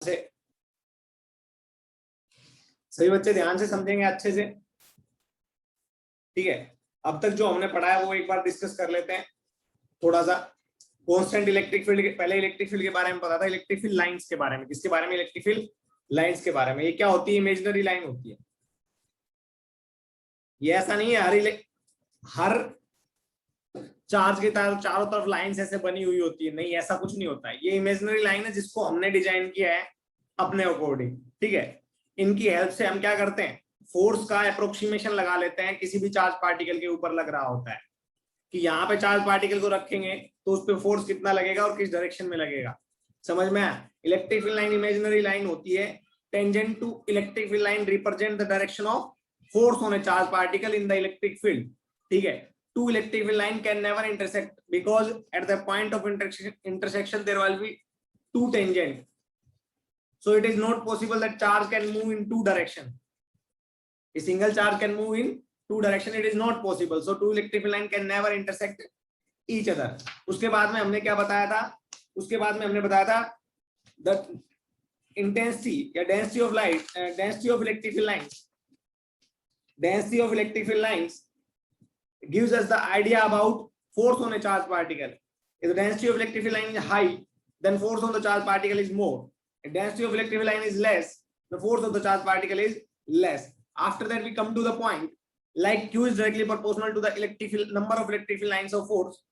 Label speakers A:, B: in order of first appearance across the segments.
A: से। सभी बच्चे ध्यान से समझेंगे अच्छे से, ठीक है। अब तक जो हमने पढ़ा है वो एक बार डिस्कस कर लेते हैं थोड़ा सा। कांस्टेंट इलेक्ट्रिक फील्ड के पहले इलेक्ट्रिक फील्ड के बारे में पता था, इलेक्ट्रिक फील्ड लाइंस के बारे में। किसके बारे में? इलेक्ट्रिक फील्ड लाइंस के बारे में। ये क्या होती है? इमेजिनरी लाइन होती है। ये ऐसा नहीं है हर चार्ज के चारों तरफ लाइंस ऐसे बनी हुई होती है, नहीं, ऐसा कुछ नहीं होता है। ये इमेजिनरी लाइन है जिसको हमने डिजाइन किया है अपने अकॉर्डिंग, ठीक है। इनकी हेल्प से हम क्या करते हैं, फोर्स का अप्रोक्सीमेशन लगा लेते हैं किसी भी चार्ज पार्टिकल के ऊपर लग रहा होता है कि यहाँ पे चार्ज पार्टिकल को रखेंगे तो उस पर फोर्स कितना लगेगा और किस डायरेक्शन में लगेगा। समझ में आया? Electric field line imaginary line होती है। Tangent to electric field line represent the direction of force on a charge particle in the electric field, ठीक है। Two electric field line can never intersect because at the point of intersection there will be two tangent. So it is not possible that charge can move in two direction. A single charge can move in two direction. It is not possible. So two electric field line can never intersect each other. उसके बाद में हमने क्या बताया था? उसके बाद में हमने बताया था the intensity या density of light, density of electric field lines. Density of electric field lines gives us the idea about force on a charged particle. If the density of electric field line is high, then force on the charged particle is more. If density of electric field line is less, the force of the charged particle is less. After that, we come to the point like Q is directly proportional to the electric field, number of electric field lines of force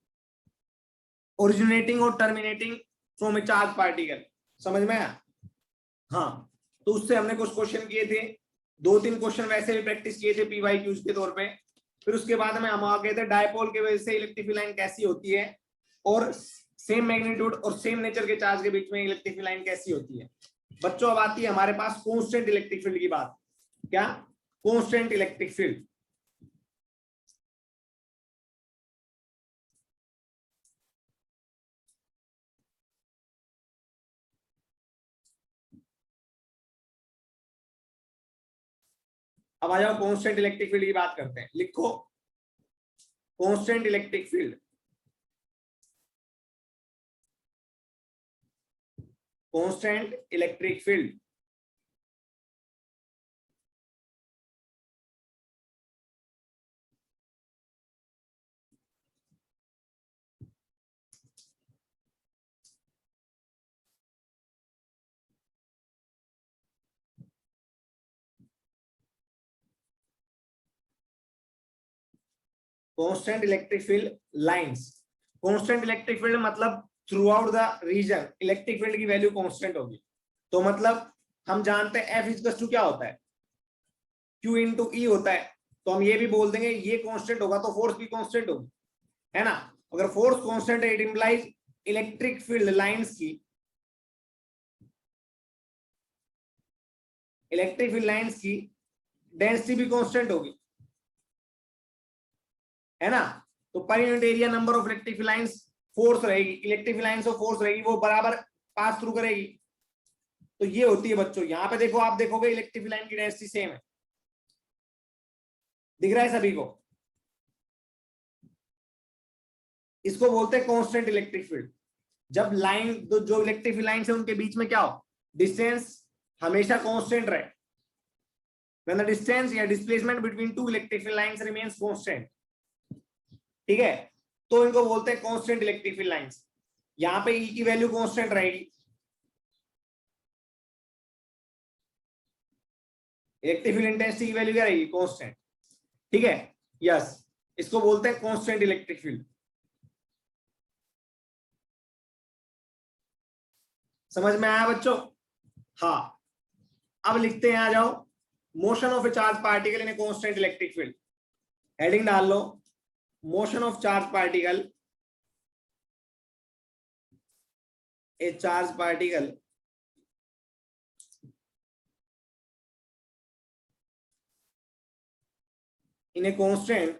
A: originating or terminating from a charged particle. समझ में आया? हाँ, तो उससे हमने कुछ question किए थे, 2-3 क्वेश्चन वैसे भी प्रैक्टिस किए थे PYQs के तौर पे। फिर उसके बाद में हम आ गए थे डायपोल के वजह से इलेक्ट्रिक फील्ड लाइन कैसी होती है और सेम मैग्नीट्यूड और सेम नेचर के चार्ज के बीच में इलेक्ट्रिक फील्ड लाइन कैसी होती है। बच्चों अब आती है हमारे पास कांस्टेंट इलेक्ट्रिक फील्ड की बात। क्या? Constant electric field. अब आ जाओ कांस्टेंट इलेक्ट्रिक फील्ड की बात करते हैं। लिखो constant electric field. Constant electric field constant electric field lines. Constant electric field मतलब throughout the region electric field की वैल्यू कांस्टेंट होगी। तो मतलब हम जानते हैं F इक्वल्स टू क्या होता है, Q इंटू E होता है। तो हम ये भी बोल देंगे ये कांस्टेंट होगा तो फोर्स भी कांस्टेंट होगी, है ना। अगर फोर्स कांस्टेंट है it implies electric field lines की डेंसिटी भी कांस्टेंट होगी, है ना। तो पर unit area number of electric field lines force रहेगी, electric field lines of force रहेगी, वो बराबर पास थ्रू करेगी। तो ये होती है बच्चों। यहाँ पे देखो, आप देखोगे इलेक्ट्रिक फील्ड लाइन की डेंसिटी सेम है, दिख रहा है सभी को। इसको बोलते हैं कांस्टेंट इलेक्ट्रिक फील्ड। जब लाइन जो इलेक्ट्रिक फील्ड लाइन है उनके बीच में क्या हो, डिस्टेंस हमेशा कांस्टेंट रहे। When the distance या displacement between two electric field lines remains constant, ठीक है, तो इनको बोलते हैं कांस्टेंट इलेक्ट्रिक फील्ड लाइंस। यहाँ पे E की वैल्यू कांस्टेंट रहेगी, इलेक्ट्रिक फील्ड इंटेंसिटी की वैल्यू क्या रहेगी, कांस्टेंट, ठीक है। यस, इसको बोलते हैं कांस्टेंट इलेक्ट्रिक फील्ड। समझ में आया बच्चों? हाँ, अब लिखते हैं, आ जाओ, motion of a charge particle in a constant electric field. Heading डाल लो, motion of charge particle, a charge particle in a constant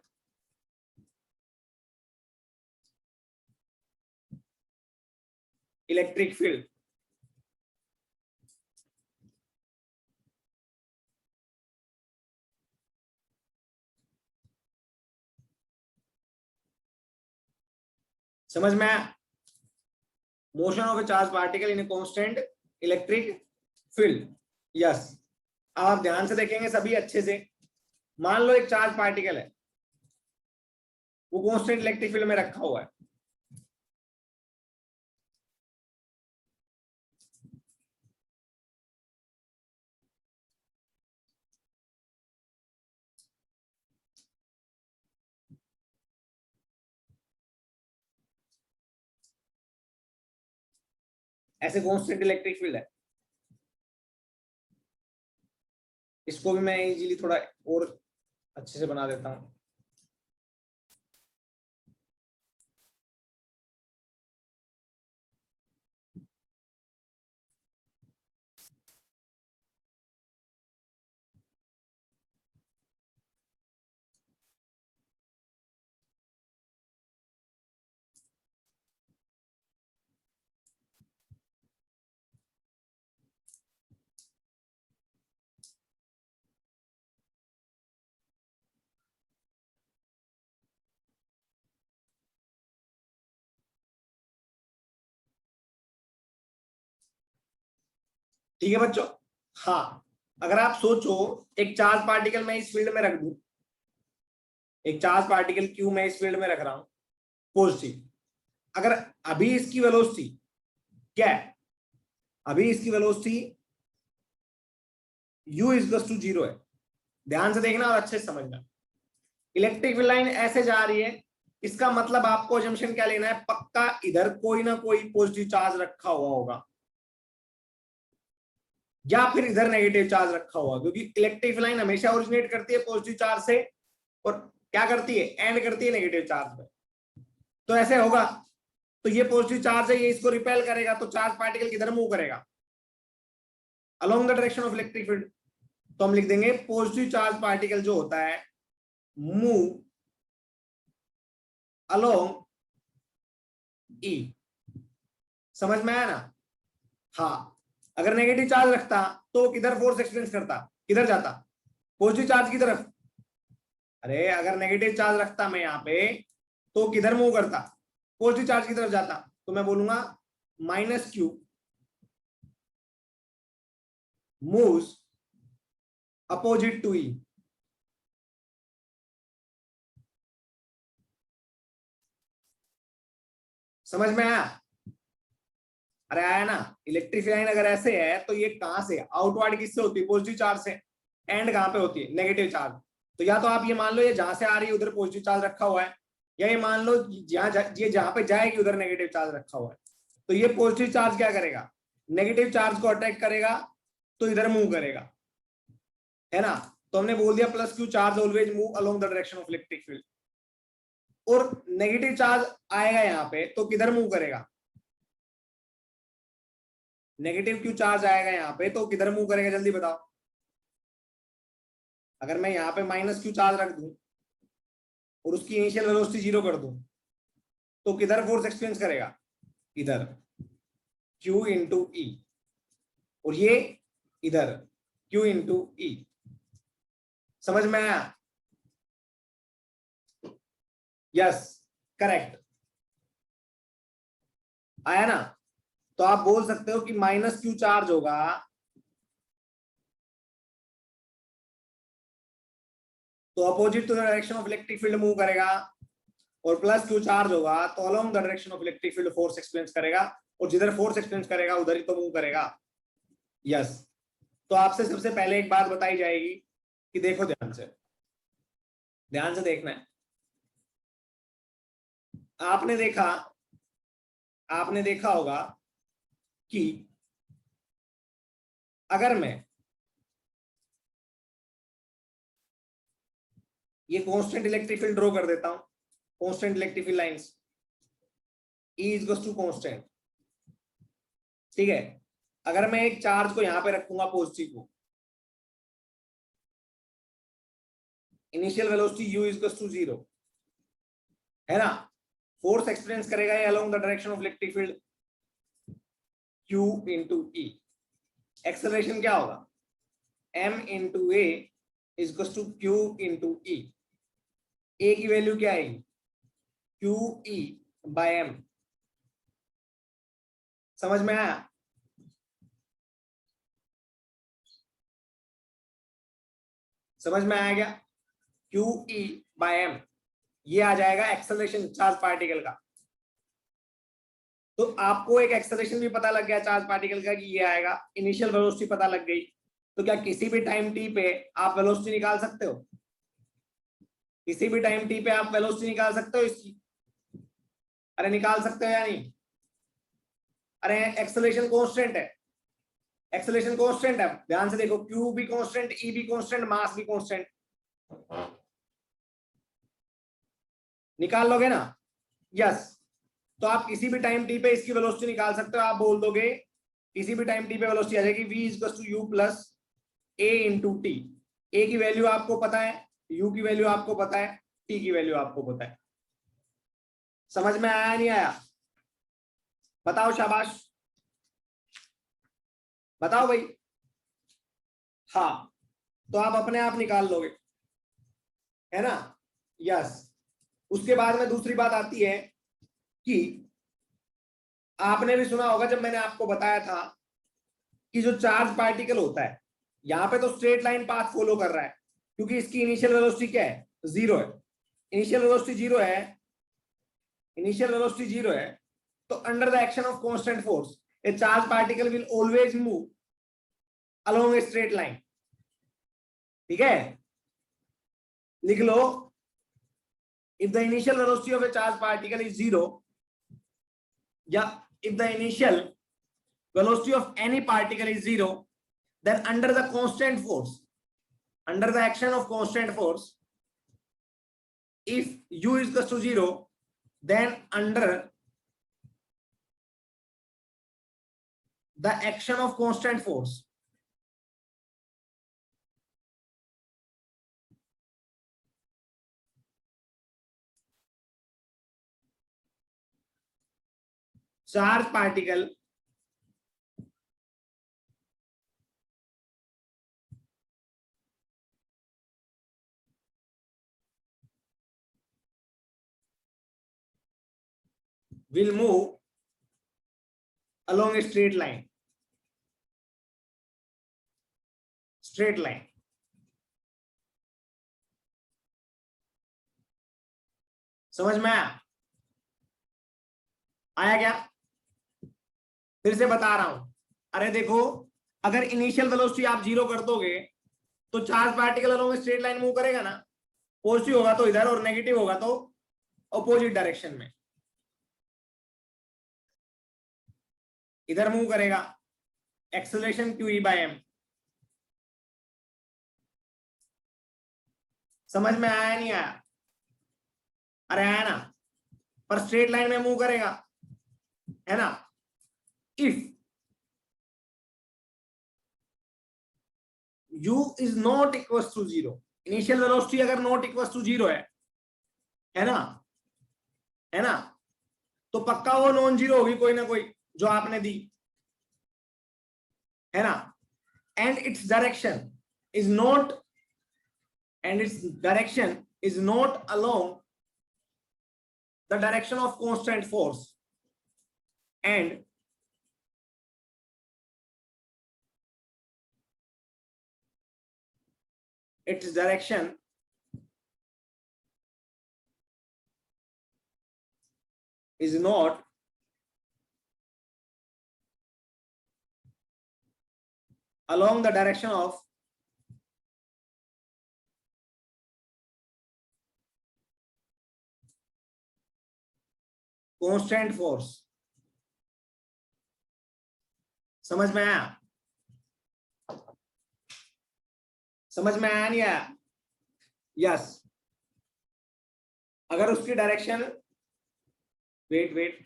A: electric field। समझ में आया? Motion of a charge particle in a constant electric field. Yes, आप ध्यान से देखेंगे सभी अच्छे से। मान लो एक चार्ज पार्टिकल है, वो कांस्टेंट इलेक्ट्रिक फील्ड में रखा हुआ है। ऐसे कांस्टेंट इलेक्ट्रिक फील्ड है। इसको भी मैं इजीली थोड़ा और अच्छे से बना देता हूं। ठीक है बच्चों। हाँ, अगर आप सोचो एक चार्ज पार्टिकल मैं इस फील्ड में रख दूं, एक चार्ज पार्टिकल क्यू मैं इस फील्ड में रख रहा हूं पॉजिटिव। अगर अभी इसकी वेलोसिटी क्या है, अभी इसकी वेलोसिटी u इक्वल्स टू 0 है। ध्यान से देखना और अच्छे से समझना। इलेक्ट्रिक लाइन ऐसे जा रही है, इसका मतलब आपको अजम्पशन क्या लेना है, पक्का इधर कोई ना कोई पॉजिटिव चार्ज रखा हुआ होगा या फिर इधर नेगेटिव चार्ज रखा हुआ, क्योंकि इलेक्ट्रिक लाइन हमेशा ओरिजिनेट करती है पॉजिटिव चार्ज से और क्या करती है, एंड करती है नेगेटिव चार्ज में। तो ऐसे होगा, तो ये पॉजिटिव चार्ज है, ये इसको रिपेल करेगा, तो चार्ज पार्टिकल किधर मूव करेगा, along the direction of electric field. तो हम लिख देंगे पॉजिटिव चार्ज पार्टिकल जो होता है मूव अलोंग ई। समझ में आया ना। हाँ, अगर नेगेटिव चार्ज रखता तो किधर फोर्स एक्सपीरियंस करता, किधर जाता, पॉजिटिव चार्ज की तरफ। अरे अगर नेगेटिव चार्ज रखता मैं यहां पे तो किधर मूव करता, पॉजिटिव चार्ज की तरफ जाता। तो मैं बोलूंगा minus q moves opposite to E. समझ में आया। अरे आया ना। इलेक्ट्रिक लाइन अगर ऐसे है तो ये कहां से आउटवर्ड किससे होती है, पॉजिटिव चार्ज से। एंड कहां पे होती है, नेगेटिव चार्ज। तो या तो आप ये मान लो ये जहां से आ रही है उधर पॉजिटिव चार्ज रखा हुआ है, या ये मान लो ये जहां पे जाएगी उधर नेगेटिव चार्ज रखा हुआ है। तो ये पॉजिटिव चार्ज क्या करेगा, नेगेटिव चार्ज को अटैक करेगा, तो इधर मूव करेगा, है ना। तो हमने बोल दिया plus q charge always move along the direction of electric field. और नेगेटिव चार्ज आएगा यहां पे तो किधर मूव करेगा, नेगेटिव क्यू चार्ज आएगा यहाँ पे तो किधर मूव करेगा, जल्दी बताओ। अगर मैं यहाँ पे माइनस क्यू चार्ज रख दूं और उसकी इनिशियल वेलोसिटी 0 कर दूं तो किधर फोर्स एक्सपीरियंस करेगा, इधर Q इंटू ई, और ये इधर Q इंटू ई। समझ में आया। यस, करेक्ट आया ना। तो आप बोल सकते हो कि माइनस क्यू चार्ज होगा तो opposite to the direction of electric field move करेगा, और प्लस क्यू चार्ज होगा तो along the direction of electric field force experience करेगा, और जिधर फोर्स एक्सपीरियंस करेगा उधर ही तो मूव करेगा। यस। तो आपसे सबसे पहले एक बात बताई जाएगी कि देखो ध्यान से देखना है। आपने देखा होगा कि अगर मैं ये कांस्टेंट इलेक्ट्रिक फील्ड ड्रॉ कर देता हूं, constant electric field lines, E equals to constant, ठीक है। अगर मैं एक चार्ज को यहां पे रखूंगा पॉजिटिव को, initial velocity u equals to 0, है ना। फोर्स एक्सपीरियंस करेगा ये along the direction of electric field Q into E. Acceleration क्या होगा, m into a equals to Q into E. A की वैल्यू क्या आएगी, क्यू ई बाय एम। समझ में आया। समझ में आया क्या? QE/m ये आ जाएगा एक्सेलरेशन चार्ज पार्टिकल का। तो आपको एक एक्सेलरेशन भी पता लग गया चार्ज पार्टिकल का कि ये आएगा, इनिशियल वेलोसिटी पता लग गई। तो क्या किसी भी टाइम टी पे आप वेलोसिटी निकाल सकते हो? किसी भी टाइम टी पे आप वेलोसिटी निकाल सकते हो इसकी? अरे निकाल सकते हो या नहीं? अरे एक्सेलरेशन कांस्टेंट है, एक्सेलरेशन कांस्टेंट है, ध्यान से देखो, क्यू भी कांस्टेंट, ई भी कांस्टेंट, मास भी कांस्टेंट। निकाल लोगे ना? यस। तो आप किसी भी टाइम टी पे इसकी वेलोसिटी निकाल सकते हो। आप बोल दोगे किसी भी टाइम टी पे वेलोसिटी आ जाएगी v equals to u plus a into t. A की वैल्यू आपको पता है, u की वैल्यू आपको पता है, t की वैल्यू आपको पता है। समझ में आया नहीं आया? बताओ, शाबाश, बताओ भाई। हाँ, तो आप अपने आप निकाल लोगे, है ना? यस। उसके बाद में दूसरी बात आती है कि आपने भी सुना होगा जब मैंने आपको बताया था कि जो चार्ज पार्टिकल होता है, यहां पे तो स्ट्रेट लाइन पाथ फॉलो कर रहा है क्योंकि इसकी इनिशियल वेलोसिटी क्या है? 0 है। इनिशियल वेलोसिटी 0 है, इनिशियल वेलोसिटी 0 है। तो under the action of constant force A charge particle will always move along a straight line. ठीक है, लिख लो, if the initial velocity of a charged particle is 0, yeah, if the initial velocity of any particle is 0, then under the constant force, under the action of constant force, if u is equal to 0, then under the action of constant force, charged particle will move along a straight line, straight line। समझ में आया? आया क्या? फिर से बता रहा हूं। अरे देखो, अगर इनिशियल वेलोसिटी आप 0 कर दोगे तो charge particle along straight line move करेगा ना। पॉजिटिव होगा तो इधर और नेगेटिव होगा तो अपोजिट डायरेक्शन में, इधर मूव करेगा। Acceleration QE/m। समझ में आया नहीं आया? अरे आया ना? पर स्ट्रेट लाइन में मूव करेगा, है ना? If u is not equal to 0, initial velocity अगर नॉट इक्वल टू 0 है ना, है ना, तो पक्का वो नॉन जीरो होगी कोई ना कोई जो आपने दी, है ना? And its direction is not, and its direction is not along the direction of constant force, and its direction is not along the direction of constant force। समझ में आया? समझ में आया नहीं आया? यस। अगर उसकी डायरेक्शन, वेट वेट,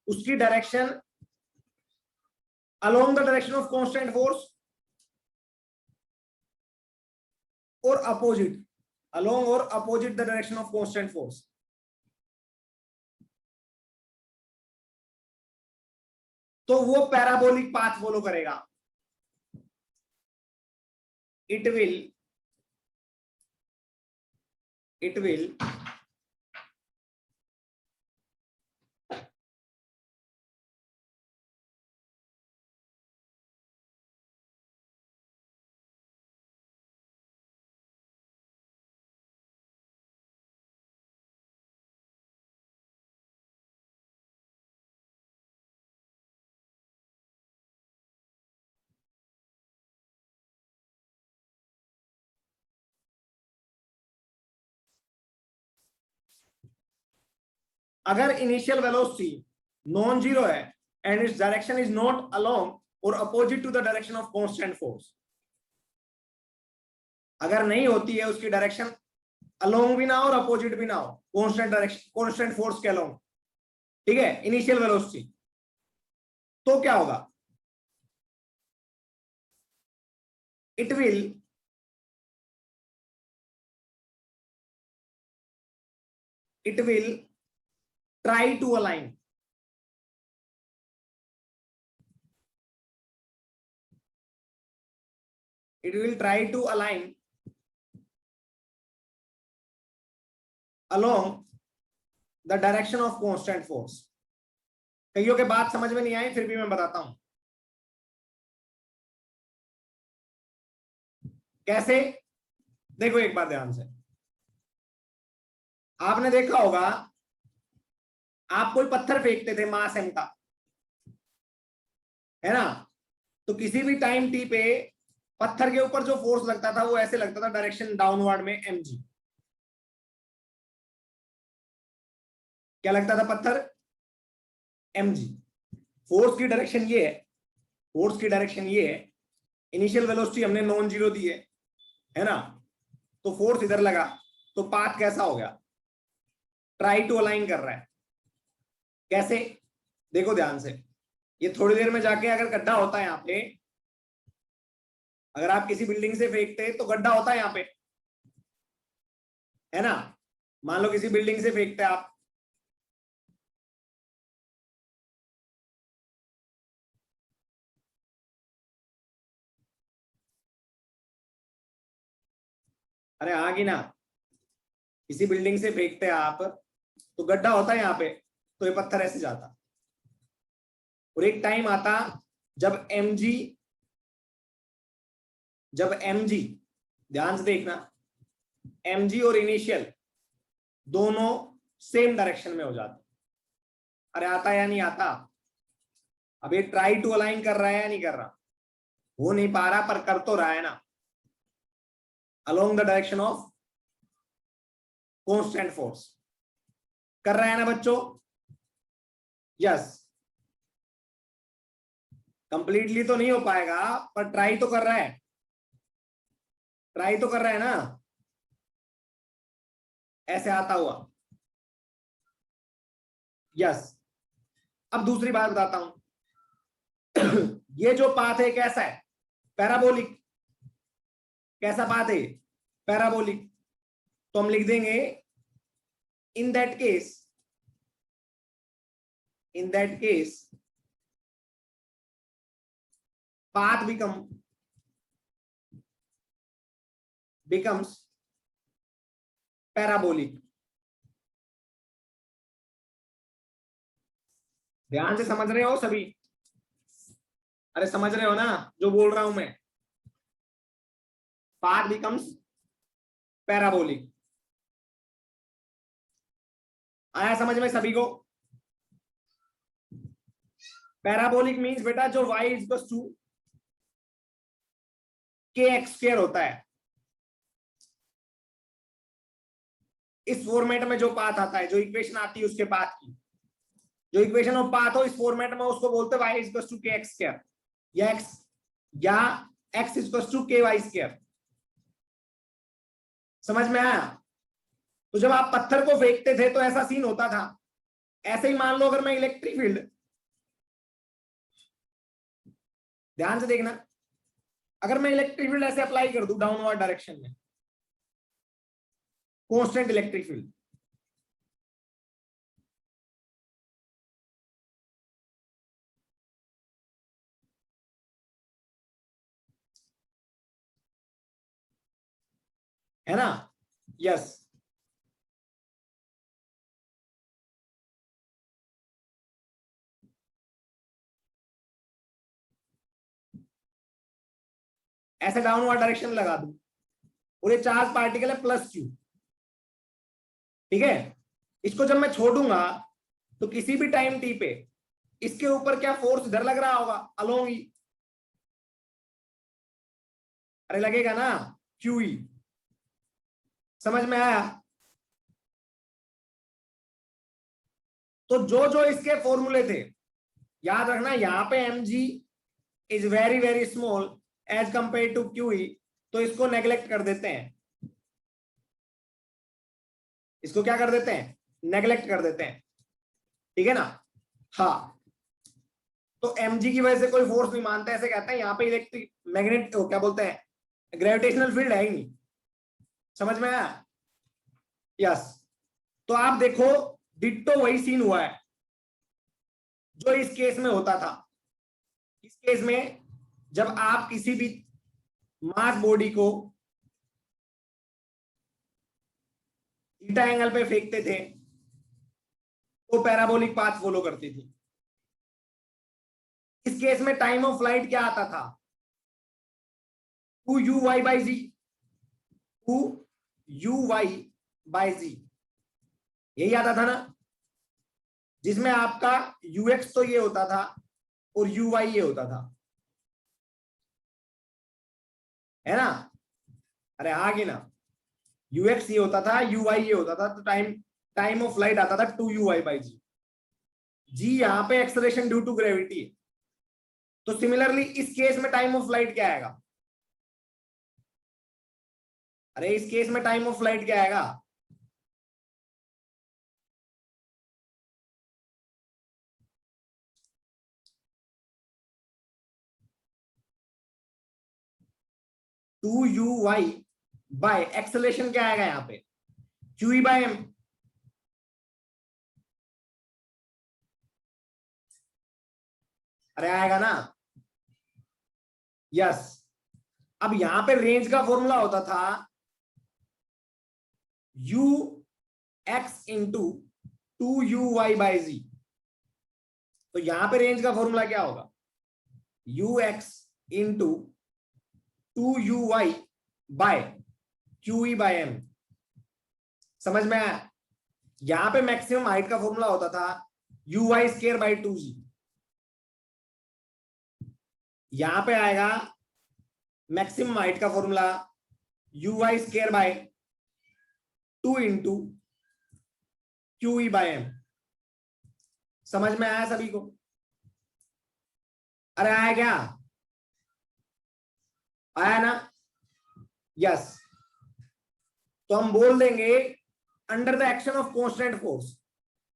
A: उसकी direction along the direction of constant force or opposite, along or opposite the direction of constant force, तो वो पैराबोलिक पाथ फॉलो करेगा। it will अगर इनिशियल वेलोसिटी नॉन जीरो है and its direction is not along और opposite to the direction of constant force, अगर नहीं होती है उसकी डायरेक्शन अलोंग भी ना हो और अपोजिट भी ना हो, कांस्टेंट डायरेक्शन कांस्टेंट फोर्स के अलोंग, ठीक है, इनिशियल वेलोसिटी, तो क्या होगा? It will try to align, it will try to align along the direction of constant force. कईयों के बात समझ में नहीं आई, फिर भी मैं बताता हूं कैसे। देखो एक बार ध्यान से, आपने देखा होगा आप कोई पत्थर फेंकते थे मास m का, है ना, तो किसी भी टाइम t पे पत्थर के ऊपर जो फोर्स लगता था वो ऐसे लगता था डायरेक्शन डाउनवर्ड में mg। क्या लगता था? पत्थर mg। फोर्स की डायरेक्शन ये है, फोर्स की डायरेक्शन ये है, इनिशियल वेलोसिटी हमने नॉन जीरो दी है ना, तो फोर्स इधर लगा, तो पाथ कैसा हो गया? ट्राई टू अलाइन कर रहा है। कैसे? देखो ध्यान से, ये थोड़ी देर में जाके अगर गड्ढा होता है यहाँ पे, अगर आप किसी बिल्डिंग से फेंकते तो गड्ढा होता है यहाँ पे, है ना, मान लो किसी बिल्डिंग से फेंकते आप, अरे आगे ना, किसी बिल्डिंग से फेंकते आप तो गड्ढा होता है यहाँ पे, तो ये पत्थर ऐसे जाता, और एक टाइम आता जब mg, ध्यान से देखना, mg और इनिशियल दोनों सेम डायरेक्शन में हो जाते। अरे आता या नहीं आता? अब ये ट्राई टू अलाइन कर रहा है या नहीं कर रहा? हो नहीं पा रहा, पर कर तो रहा है ना, along the direction of constant force, कर रहा है ना बच्चों? यस। कंप्लीटली तो नहीं हो पाएगा, पर ट्राई तो कर रहा है, ट्राई तो कर रहा है ना, ऐसे आता हुआ। यस। अब दूसरी बात बताता हूं ये जो पाथ है कैसा है? पैराबोलिक। कैसा पाथ है? पैराबोलिक। तो हम लिख देंगे in that case path becomes parabolic। ध्यान से समझ रहे हो सभी? अरे समझ रहे हो ना जो बोल रहा हूं मैं? path becomes parabolic। आया समझ में सभी को? पैराबोलिक मींस बेटा जो y इक्वल्स टू kx² होता है, इस फॉर्मेट में जो पाथ आता है, जो इक्वेशन आती है उसके पाथ की, जो इक्वेशन ऑफ पाथ हो इस फॉर्मेट में, उसको बोलते हैं y इक्वल्स टू kx² या x इक्वल्स टू ky²। समझ में आया? तो जब आप पत्थर को फेंकते थे तो ऐसा सीन होता था। ऐसे ही मान लो अगर मैं इलेक्ट्रिक फील्ड, ध्यान से देखना, अगर मैं इलेक्ट्रिक फील्ड ऐसे अप्लाई कर दूं डाउनवर्ड डायरेक्शन में, कांस्टेंट इलेक्ट्रिक फील्ड, है ना? यस। ऐसे डाउनवर्ड डायरेक्शन लगा दूं और ये चार्ज पार्टिकल है प्लस q, ठीक है, इसको जब मैं छोड़ूंगा तो किसी भी टाइम t पे इसके ऊपर क्या फोर्स इधर लग रहा होगा? अलोंग ही। अरे लगेगा ना, QE। समझ में आया? तो जो जो इसके फॉर्मूले थे याद रखना, यहां पे mg is very very small as compare to QE, तो इसको नेग्लेक्ट कर देते हैं, इसको क्या कर देते हैं, नेग्लेक्ट कर देते हैं, ठीक है ना। हाँ, तो mg की वजह से कोई फोर्स नहीं मानते, ऐसे कहते हैं यहाँ पे इलेक्ट्रिक मैग्नेट क्या बोलते हैं ग्रेविटेशनल फील्ड है ही नहीं। समझ में आया? यस। तो आप देखो डिट्टो वही सीन हुआ है जो इस केस में होता था। इस केस में जब आप किसी भी मास बॉडी को थीटा एंगल पे फेंकते थे तो पैराबोलिक पाथ फॉलो करती थी। इस केस में टाइम ऑफ फ्लाइट क्या आता था, 2u/z, 2u/z, यही आता था ना, जिसमें आपका ux तो ये होता था और uy ये होता था, है ना। अरे आगे ना, ux ये होता था, uy ये होता था, तो टाइम ऑफ फ्लाइट आता था 2u/z। जी यहां पे एक्सेलरेशन ड्यू टू ग्रेविटी है, तो सिमिलरली इस केस में टाइम ऑफ फ्लाइट क्या आएगा, अरे इस केस में टाइम ऑफ फ्लाइट क्या आएगा, two u y by acceleration क्या आएगा यहाँ पे, QE/m। अरे आएगा ना, यस। अब यहां पे रेंज का फॉर्मूला होता था ux इंटू 2uy/z, तो यहां पे रेंज का फॉर्मूला क्या होगा, ux इंटू 2uy/QE/m। समझ में आया? यहां पे मैक्सिमम हाइट का फॉर्मूला होता था uy²/2g, यहां पे आएगा मैक्सिमम हाइट का फॉर्मूला uy²/2 इंटू QE/m। समझ में आया सभी को? अरे आया क्या, आया ना, यस। तो हम बोल देंगे under the action of constant force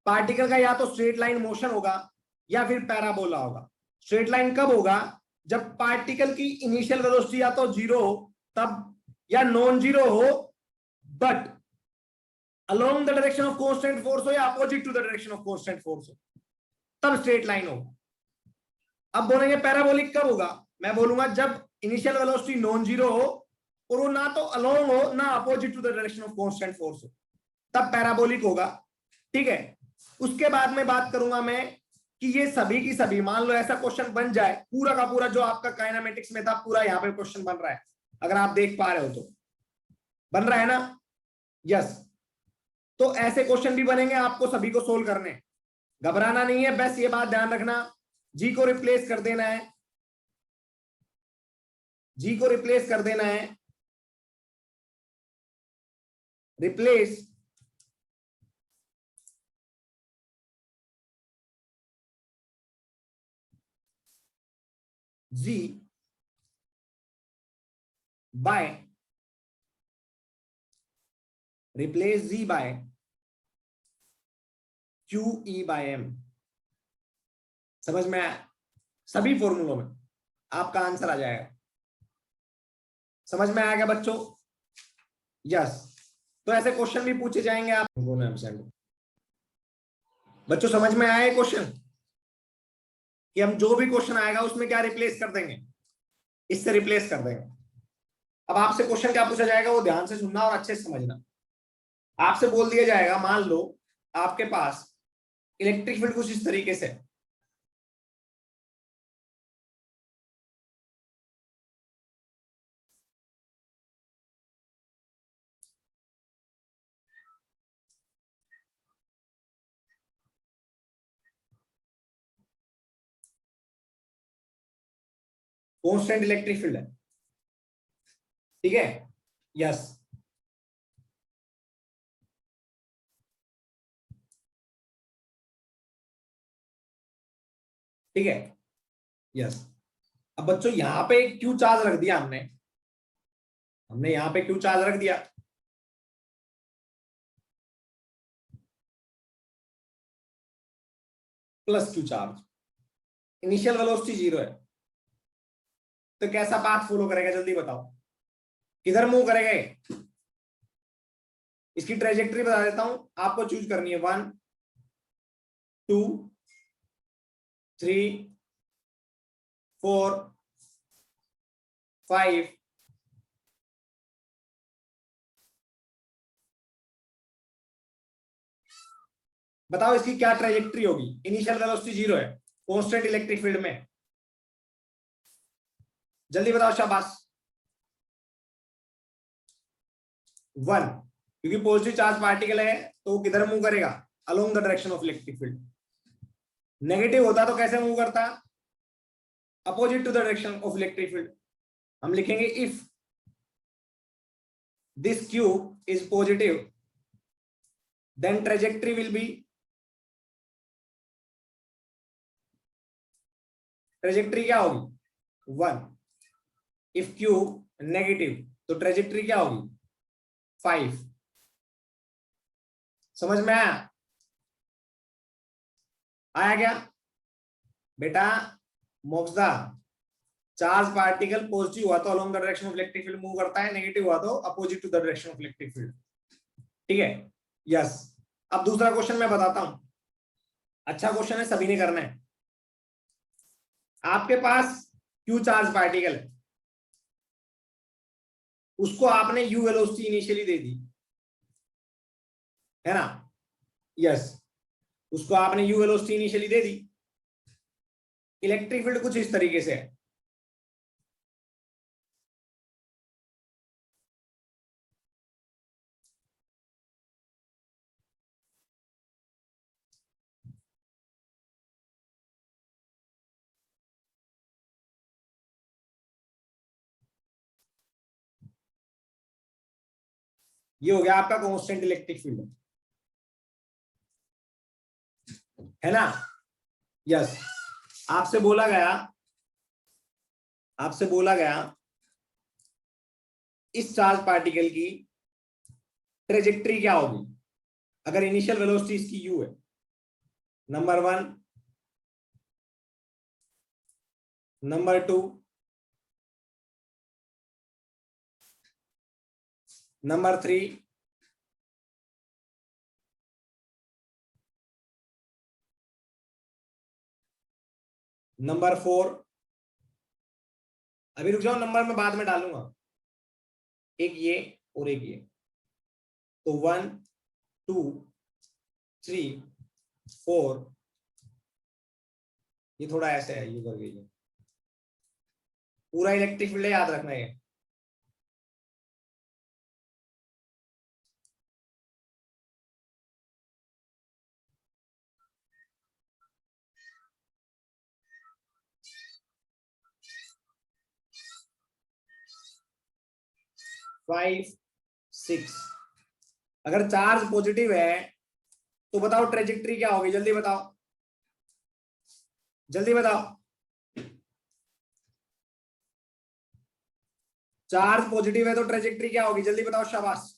A: particle का या तो स्ट्रेट लाइन मोशन होगा या फिर पैराबोला होगा। स्ट्रेट लाइन कब होगा, जब पार्टिकल की इनिशियल वेलोसिटी या तो जीरो हो तब, या नॉन जीरो हो but along the direction of constant force हो, या opposite to the direction of constant force हो, तब स्ट्रेट लाइन होगा। अब बोलेंगे पैराबोलिक कब होगा, मैं बोलूंगा जब इनिशियल वेलोसिटी नॉन जीरो हो और वो ना तो अलोंग हो ना opposite to the direction of constant force हो, तब पैराबोलिक होगा। ठीक है, उसके बाद में बात करूंगा मैं कि ये सभी की सभी, मान लो ऐसा क्वेश्चन बन जाए, पूरा का पूरा जो आपका काइनेमेटिक्स में था पूरा यहाँ पे क्वेश्चन बन रहा है, अगर आप देख पा रहे हो तो बन रहा है ना, यस। तो ऐसे क्वेश्चन भी बनेंगे, आपको सभी को सोल्व करने, घबराना नहीं है, बस ये बात ध्यान रखना, जी को रिप्लेस कर देना है, जी को रिप्लेस कर देना है, रिप्लेस जी बाय, रिप्लेस जी बाय QE/m। समझ में आया? सभी फॉर्मूलों में आपका आंसर आ जाएगा। समझ में आ गया बच्चों? यस। तो ऐसे क्वेश्चन भी पूछे जाएंगे आप बच्चों, समझ में आया क्वेश्चन कि हम जो भी क्वेश्चन आएगा उसमें क्या रिप्लेस कर देंगे, इससे रिप्लेस कर देंगे। अब आपसे क्वेश्चन क्या पूछा जाएगा वो ध्यान से सुनना और अच्छे से समझना। आपसे बोल दिया जाएगा, मान लो आपके पास इलेक्ट्रिक फील्ड कुछ इस तरीके से, कांस्टेंट इलेक्ट्रिक फील्ड है, ठीक है, यस। ठीक है, यस। अब बच्चों यहां पे क्यू चार्ज रख दिया हमने, यहां पे क्यू चार्ज रख दिया, plus q charge, initial velocity 0 है, तो कैसा पाथ फॉलो करेगा जल्दी बताओ, किधर मूव करेगा ये? इसकी ट्रेजेक्टरी बता देता हूं, आपको चूज करनी है 1 2 3 4 5। बताओ इसकी क्या ट्रेजेक्टरी होगी, इनिशियल वेलोसिटी 0 है, कांस्टेंट इलेक्ट्रिक फील्ड में, जल्दी बताओ शाबाश। 1, क्योंकि पॉजिटिव चार्ज पार्टिकल है तो वो किधर मूव करेगा, along the direction of electric field. Negative होता तो कैसे मूव करता, opposite to the direction of electric field. हम लिखेंगे if this q is positive then trajectory will be, trajectory क्या होगी 1। इफ क्यूब नेगेटिव तो ट्रेजेक्टरी क्या होगी 5। समझ में आया, आया क्या बेटा? मोक्सा, चार्ज पार्टिकल पॉजिटिव हुआ तो along the direction of electric field move करता है, नेगेटिव हुआ तो opposite to the direction of electric field. ठीक है, यस। अब दूसरा क्वेश्चन मैं बताता हूं, अच्छा क्वेश्चन है, सभी ने करना है। आपके पास क्यू चार्ज पार्टिकल है, उसको आपने यू वेलोसिटी इनिशियली दे दी है ना, यस, उसको आपने you velocity initially they the. Electric field कुछ इस तरीके से है, ये हो गया आपका कांस्टेंट इलेक्ट्रिक फील्ड, है ना, यस। आपसे बोला गया, आपसे बोला गया इस चार्ज पार्टिकल की ट्रेजेक्टरी क्या होगी अगर इनिशियल वेलोसिटी इसकी यू है। Number 1, number 2, number 3, number 4। अभी रुक जाओ, नंबर मैं बाद में डालूंगा, एक ये और एक ये, तो 1 2 3 4, ये थोड़ा ऐसे है, ये कर गई है, पूरा इलेक्ट्रिक फील्ड याद रखना है। 5 6। अगर चार्ज पॉजिटिव है तो बताओ ट्रेजेक्टरी क्या होगी, जल्दी बताओ, जल्दी बताओ। चार्ज पॉजिटिव है तो ट्रेजेक्टरी क्या होगी, जल्दी बताओ शाबाश।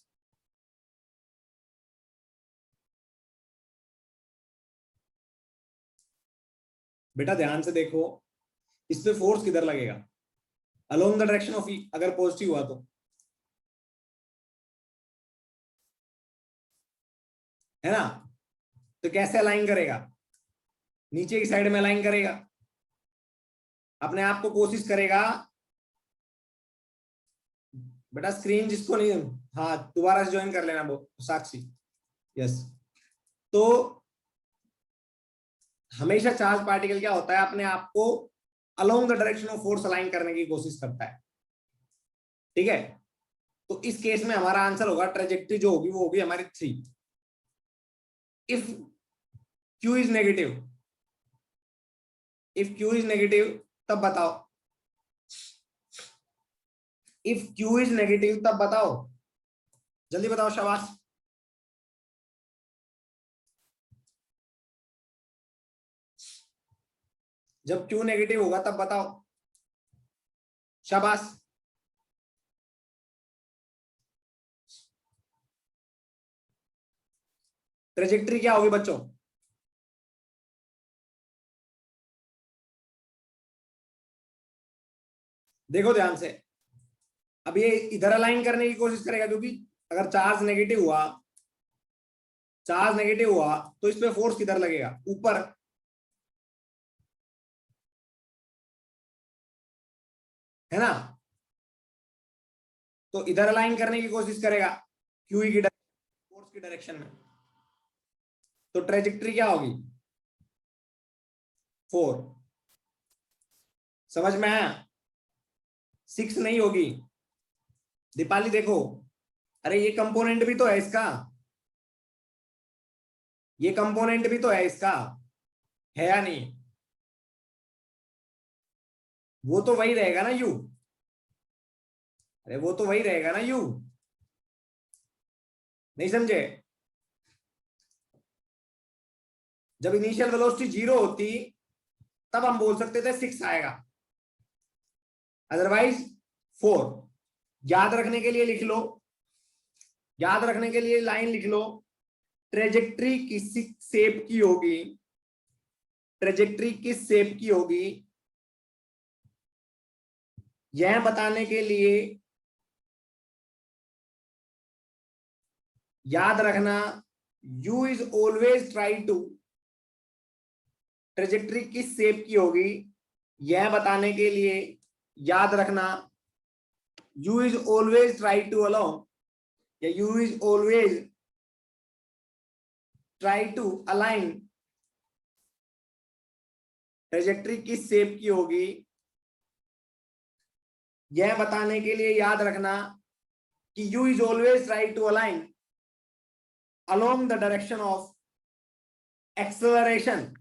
A: बेटा ध्यान से देखो, इस पे फोर्स किधर लगेगा, अलोंग द डायरेक्शन ऑफ ई, अगर पॉजिटिव हुआ तो, है ना, तो कैसे अलाइन करेगा, नीचे की साइड में अलाइन करेगा, अपने आप को कोशिश करेगा। बेटा स्क्रीन जिसको नहीं, हाँ दोबारा से ज्वाइन कर लेना वो साक्षी, यस। तो हमेशा चार्ज पार्टिकल क्या होता है, अपने आप को along the direction of force align करने की कोशिश करता है, ठीक है। तो इस केस में हमारा आंसर होगा, ट्रेजेक्टरी जो होगी वो होगी हमारी 3। If Q is negative, if Q is negative तब बताओ, इफ क्यू इज नेगेटिव तब बताओ, जल्दी बताओ शाबाश। जब Q नेगेटिव होगा तब बताओ। शाबाश। ट्रेजेक्ट्री क्या होगी बच्चों? देखो ध्यान से, अब ये इधर अलाइन करने की कोशिश करेगा, क्योंकि अगर चार्ज नेगेटिव हुआ, तो इस पे फोर्स किधर लगेगा? ऊपर। है ना? तो इधर अलाइन करने की कोशिश करेगा क्यूई की फोर्स की डायरेक्शन में। तो ट्रेजेक्ट्री क्या होगी? 4। समझ में आया? 6 नहीं होगी। दीपाली देखो, अरे ये कंपोनेंट भी तो है इसका, ये कंपोनेंट भी तो है इसका, है या नहीं? वो तो वही रहेगा ना यू। अरे वो तो वही रहेगा ना यू। नहीं समझे? जब इनिशियल वेलोसिटी 0 होती तब हम बोल सकते थे 6 आएगा, अदरवाइज 4। याद रखने के लिए लिख लो, याद रखने के लिए लाइन लिख लो। ट्रेजेक्ट्री किस शेप की होगी? ट्रेजेक्ट्री किस शेप की होगी यह बताने के लिए याद रखना, u is always try to, trajectory किस शेप की होगी यह बताने के लिए याद रखना, u is always try to along, या u is always try to align, trajectory किस शेप की होगी यह बताने के लिए याद रखना कि u is always try to align along the direction of acceleration,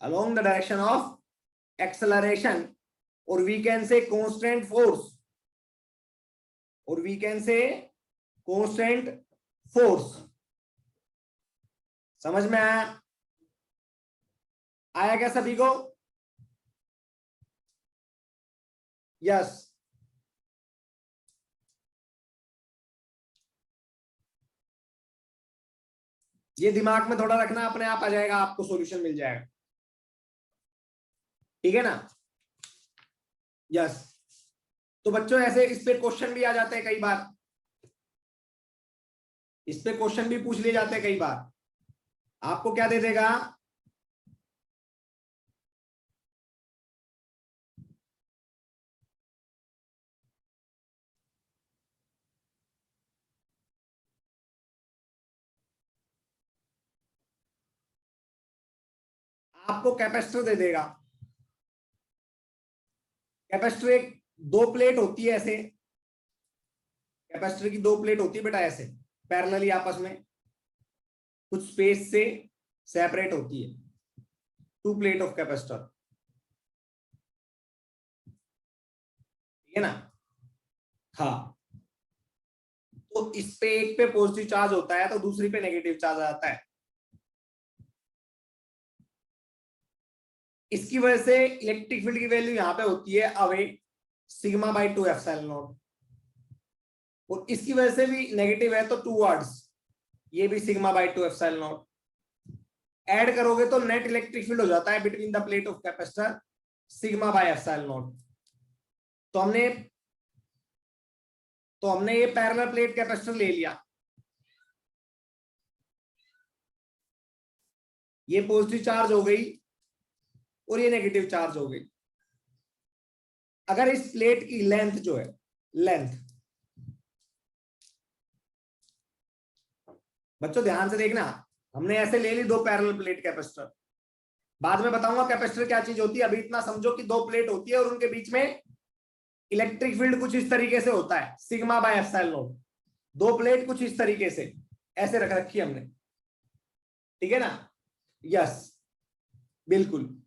A: along the direction of acceleration, or we can say constant force, or we can say constant force। समझ में आया? आया क्या सभी को? यस। ये दिमाग में थोड़ा रखना, अपने आप आ जाएगा, आपको सॉल्यूशन मिल जाएगा। ठीक है ना? यस। तो बच्चों ऐसे इस पे क्वेश्चन भी आ जाते हैं कई बार, इस पे क्वेश्चन भी पूछ लिए जाते हैं कई बार। आपको क्या दे देगा? आपको कैपेसिटर दे देगा। कैपेसिटर एक दो प्लेट होती है ऐसे, कैपेसिटर की दो प्लेट होती है बेटा ऐसे पैरेलली आपस में, कुछ स्पेस से सेपरेट होती है, 2 प्लेट ऑफ कैपेसिटर। ठीक है ना? हाँ। तो इस पे एक पे पॉजिटिव चार्ज होता है तो दूसरी पे नेगेटिव चार्ज आ जाता है। इसकी वजह से इलेक्ट्रिक फील्ड की वैल्यू यहां पे होती है away sigma by 2 epsilon not, और इसकी वजह से भी नेगेटिव है तो टूवर्ड्स ये भी sigma by 2 epsilon not. Add करोगे तो नेट इलेक्ट्रिक फील्ड हो जाता है between the plate of capacitor sigma by epsilon not. तो हमने ये पैरेलल प्लेट कैपेसिटर ले लिया, ये पॉजिटिव चार्ज हो गई और ये नेगेटिव चार्ज हो गई। अगर इस प्लेट की लेंथ जो है, लेंथ, बच्चों ध्यान से देखना, हमने ऐसे ले ली 2 पैरेलल प्लेट कैपेसिटर, बाद में बताऊंगा कैपेसिटर क्या चीज होती है, अभी इतना समझो कि 2 प्लेट होती है और उनके बीच में इलेक्ट्रिक फील्ड कुछ इस तरीके से होता है sigma by epsilon not. 2 plate कुछ इस तरीके से ऐसे रख रखी हमने। ठीक है ना? यस, बिल्कुल।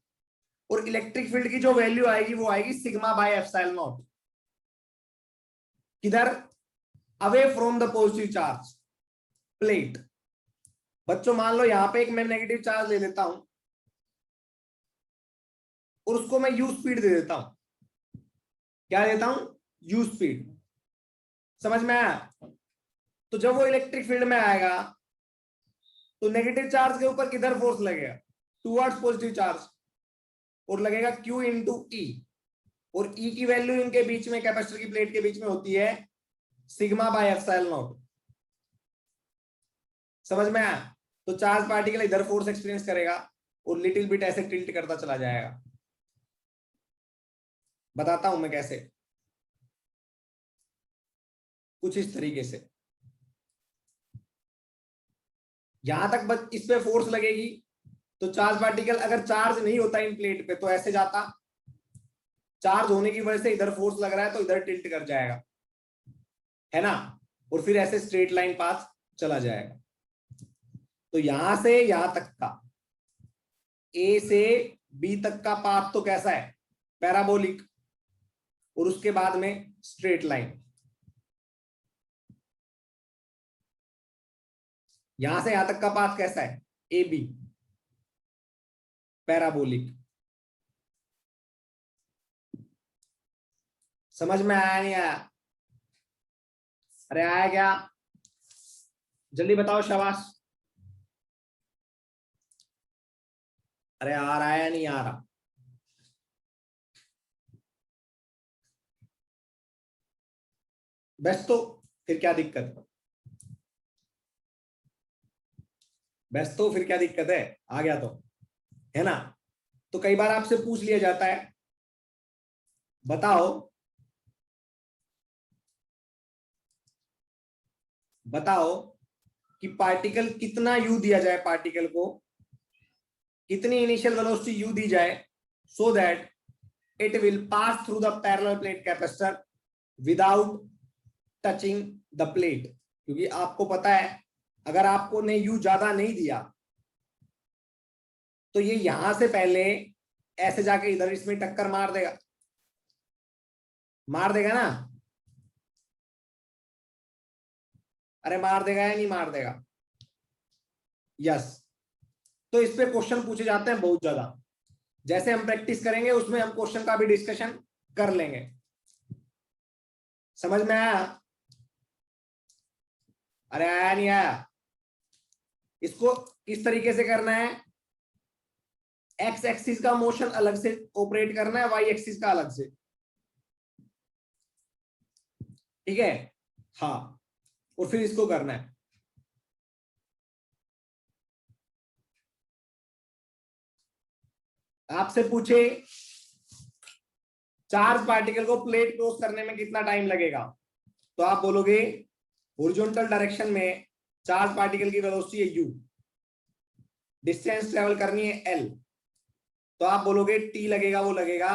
A: और इलेक्ट्रिक फील्ड की जो वैल्यू आएगी वो आएगी सिग्मा बाय एप्सिलॉन नॉट, किधर? Away from the positive charge plate. बच्चों मान लो यहां पे एक मैं नेगेटिव चार्ज ले लेता हूं, और उसको मैं यू स्पीड दे देता हूं। क्या देता हूं? You speed. समझ में आया? तो जब वो इलेक्ट्रिक फील्ड में आएगा तो नेगेटिव चार्ज के ऊपर किधर फोर्स लगेगा? टुवर्ड्स पॉजिटिव चार्ज, और लगेगा Q इंटू ई, और ई की वैल्यू इनके बीच में, कैपेसिटर की प्लेट के बीच में होती है सिग्मा बाय एप्सिलॉन नॉट। समझ में आया? तो चार्ज पार्टिकल इधर फोर्स एक्सपीरियंस करेगा और लिटिल बिट ऐसे टिल्ट करता चला जाएगा। बताता हूं मैं कैसे, कुछ इस तरीके से। यहां तक बस इस पे फोर्स लगेगी तो चार्ज पार्टिकल अगर चार्ज नहीं होता इन प्लेट पे तो ऐसे जाता, चार्ज होने की वजह से इधर फोर्स लग रहा है तो इधर टिल्ट कर जाएगा, है ना, और फिर ऐसे स्ट्रेट लाइन पाथ चला जाएगा। तो यहां से यहां तक का, ए से बी तक का पाथ तो कैसा है? पैराबोलिक, और उसके बाद में स्ट्रेट लाइन। यहां से यहां तक का पाथ कैसा है? A B, parabolic. समझ में आया नहीं आया? अरे आया क्या? जल्दी बताओ, शाबाश। अरे आ रहा है या नहीं आ रहा? बस तो फिर क्या दिक्कत है? बस तो फिर क्या दिक्कत है? आ गया तो, है ना। तो कई बार आपसे पूछ लिया जाता है, बताओ बताओ कि पार्टिकल कितना यू दिया जाए, पार्टिकल को कितनी इनिशियल वेलोसिटी यू दी जाए so that it will pass through the parallel plate capacitor without touching the plate. क्योंकि आपको पता है अगर आपको ने यू ज्यादा नहीं दिया तो ये यहां से पहले ऐसे जाके इधर इसमें टक्कर मार देगा, मार देगा ना? अरे मार देगा या नहीं मार देगा? यस। तो इस पे क्वेश्चन पूछे जाते हैं बहुत ज्यादा। जैसे हम प्रैक्टिस करेंगे उसमें हम क्वेश्चन का भी डिस्कशन कर लेंगे। समझ में आया? अरे आया नहीं आया? इसको किस तरीके से करना है? एक्स एक्सिस का मोशन अलग से ऑपरेट करना है, वाई एक्सिस का अलग से। ठीक है? हाँ, और फिर इसको करना है। आपसे पूछे चार्ज पार्टिकल को प्लेट क्रॉस करने में कितना टाइम लगेगा, तो आप बोलोगे हॉरिजॉन्टल डायरेक्शन में चार्ज पार्टिकल की वेलोसिटी है u, डिस्टेंस ट्रेवल करनी है l, तो आप बोलोगे t लगेगा, वो लगेगा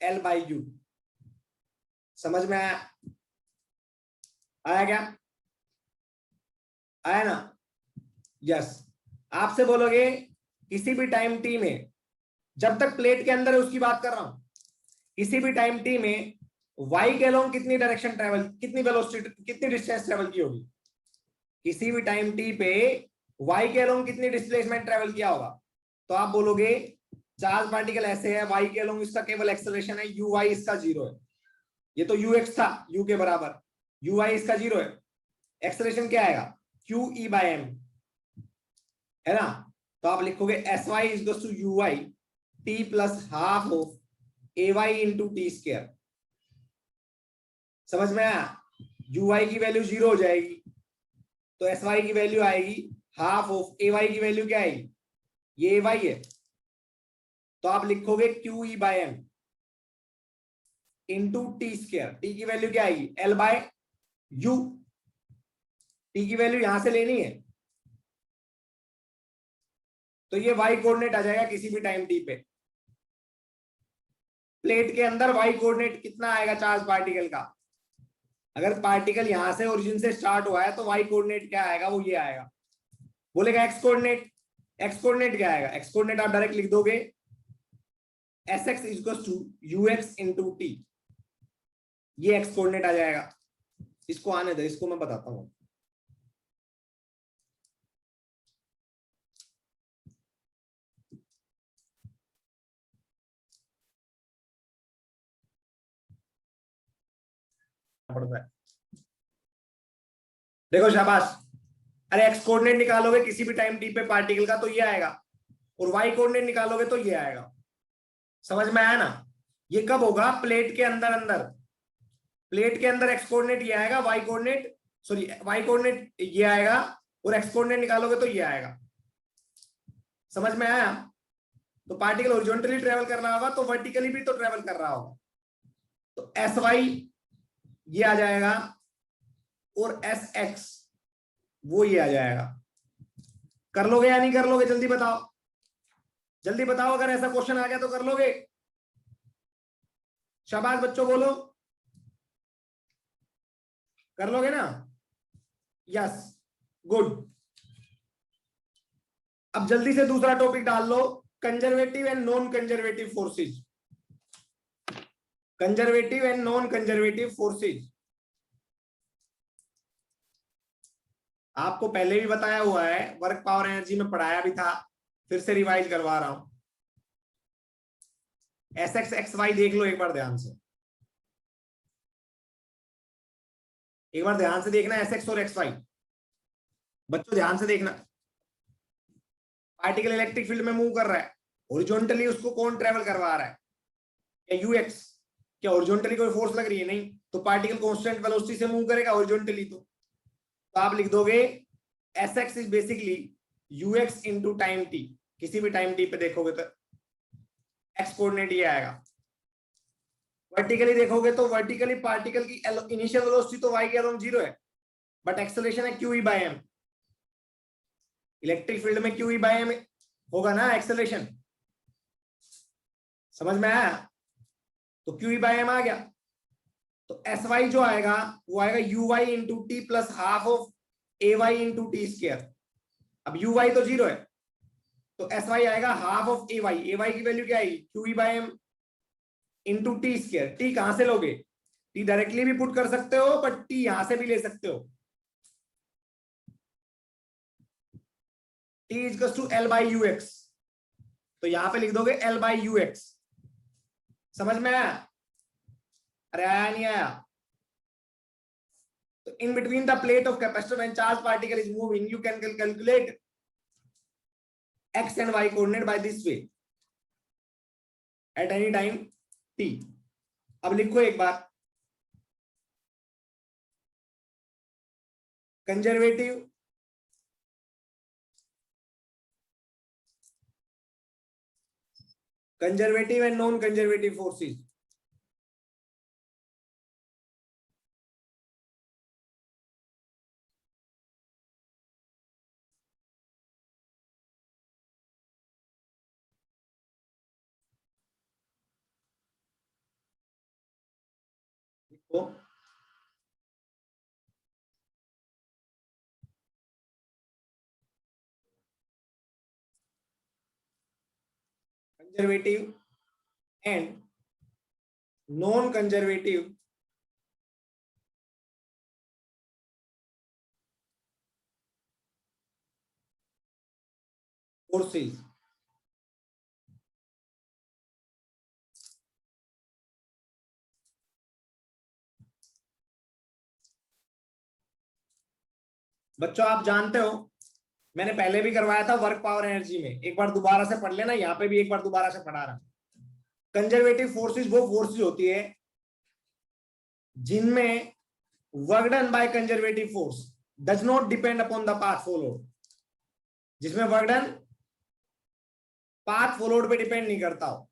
A: l बाई यू। समझ में आया? आया क्या? आया ना? यस। आपसे बोलोगे किसी भी टाइम t में, जब तक प्लेट के अंदर है उसकी बात कर रहा हूं, किसी भी टाइम t में y के अलोंग कितनी डायरेक्शन ट्रेवल, कितनी वेलोसिटी, कितनी डिस्टेंस ट्रेवल की होगी? किसी भी टाइम t पे y के अलोंग कितनी डिस्प्लेसमेंट ट्रेवल किया होगा? तो आप बोलोगे चार्ज पार्टिकल ऐसे है, y के अलोंग इसका केवल एक्सेलरेशन है uy, इसका 0 है। ये तो ux था u के बराबर, uy इसका 0 है। एक्सेलरेशन क्या आएगा? qe बाय m, है ना। तो आप लिखोगे sy equals to uy t plus half of ay into t square. समझ में आया? uy की वैल्यू 0 हो जाएगी तो sy की वैल्यू आएगी हाफ ऑफ ay की वैल्यू क्या आएगी? ये ay है, तो आप लिखोगे QE by m into t square. T की वैल्यू क्या आएगी? L by u. टी की वैल्यू यहां से लेनी है तो ये y कोऑर्डिनेट आ जाएगा किसी भी टाइम t पे। प्लेट के अंदर y कोऑर्डिनेट कितना आएगा चार्ज पार्टिकल का? अगर पार्टिकल यहां से ओरिजिन से स्टार्ट हुआ है तो y कोऑर्डिनेट क्या आएगा? वो ये आएगा। बोलेगा x कोऑर्डिनेट, x कोऑर्डिनेट क्या आएगा? x कोऑर्डिनेट आप डायरेक्ट लिख दोगे sx equals to ux into t, ये x कोऑर्डिनेट आ जाएगा। इसको आने दो, इसको मैं बताता हूं। पड़ता है। देखो शाबाश, अरे एक्स कोऑर्डिनेट निकालोगे किसी भी टाइम टी पे पार्टिकल का तो ये आएगा, और वाई कोऑर्डिनेट निकालोगे तो ये आएगा। समझ में आया ना? ये कब होगा? प्लेट के अंदर अंदर, प्लेट के अंदर एक्स कोऑर्डिनेट ये आएगा, y coordinate sorry y coordinate ये आएगा, और एक्स कोऑर्डिनेट निकालोगे तो ये आएगा। समझ में आया? तो पार्टिकल हॉरिजॉन्टली ट्रेवल कर रहा होगा तो वर्टिकली भी तो ट्रेवल कर रहा होगा, तो एस वाई ये आ जाएगा, और एस एक्स वो ये आ जाएगा। कर लोगे या नहीं कर लोगे? जल्दी बताओ, जल्दी बताओ, अगर ऐसा क्वेश्चन आ गया तो कर लोगे? शाबाश बच्चों, बोलो कर लोगे ना? Yes, good. अब जल्दी से दूसरा टॉपिक डाल लो, conservative and non conservative forces. Conservative and non conservative forces आपको पहले भी बताया हुआ है, वर्क पावर एनर्जी में पढ़ाया भी था, फिर से रिवाइज करवा रहा हूं। एस एक्स एक्स वाई देख लो एक बार ध्यान से, एक बार ध्यान से देखना एस एक्स और एक्स वाई। बच्चों ध्यान से देखना, पार्टिकल इलेक्ट्रिक फील्ड में मूव कर रहा है, हॉरिजॉन्टली उसको कौन ट्रेवल करवा रहा है? क्या यू एक्स? क्या हॉरिजॉन्टली कोई फोर्स लग रही है? नहीं, तो पार्टिकल कांस्टेंट वेलोसिटी से मूव करेगा हॉरिजॉन्टली। तो आप लिख दोगे S x is basically you x into time T. किसी भी टाइम टी पे देखोगे तो एक्स कोऑर्डिनेट ये आएगा। वर्टिकली देखोगे तो वर्टिकली पार्टिकल की इनिशियल वेलोसिटी तो वाई के अलोंग 0 है, बट एक्सेलरेशन है q e by m. Electric field में क्यू ई बाय एम होगा ना एक्सेलरेशन। समझ में आया? तो क्यू ई बाय एम आ गया, तो एस वाई जो आएगा वो आएगा u y into t plus half of a y into t square. अब यू वाई तो 0 है, तो एस वाई आएगा half of a y. A y की वैल्यू क्या आएगी? Q e by m into t square. T कहां से लोगे? टी डायरेक्टली भी पुट कर सकते हो, बट टी यहां से भी ले सकते हो। T is two l by u x, तो यहां पे लिख दोगे एल बाई यू एक्स। समझ में आया? अरे आया नहीं आया? तो in between the plate of capacitor when charged particle is moving, you can calculate x and y coordinate by this way at any time t. अब लिखो एक बार, conservative conservative and non conservative forces. लिखो conservative and non conservative forces. बच्चों आप जानते हो, मैंने पहले भी करवाया था वर्क पावर एनर्जी में, एक बार दोबारा से पढ़ लेना, यहाँ पे भी एक बार दोबारा से पढ़ा रहा। कंजर्वेटिव फोर्सेस वो फोर्सेस होती है जिनमें work done by conservative force does not depend upon the path followed. जिसमें वर्क डन पाथ फॉलोड पे डिपेंड नहीं करता हो।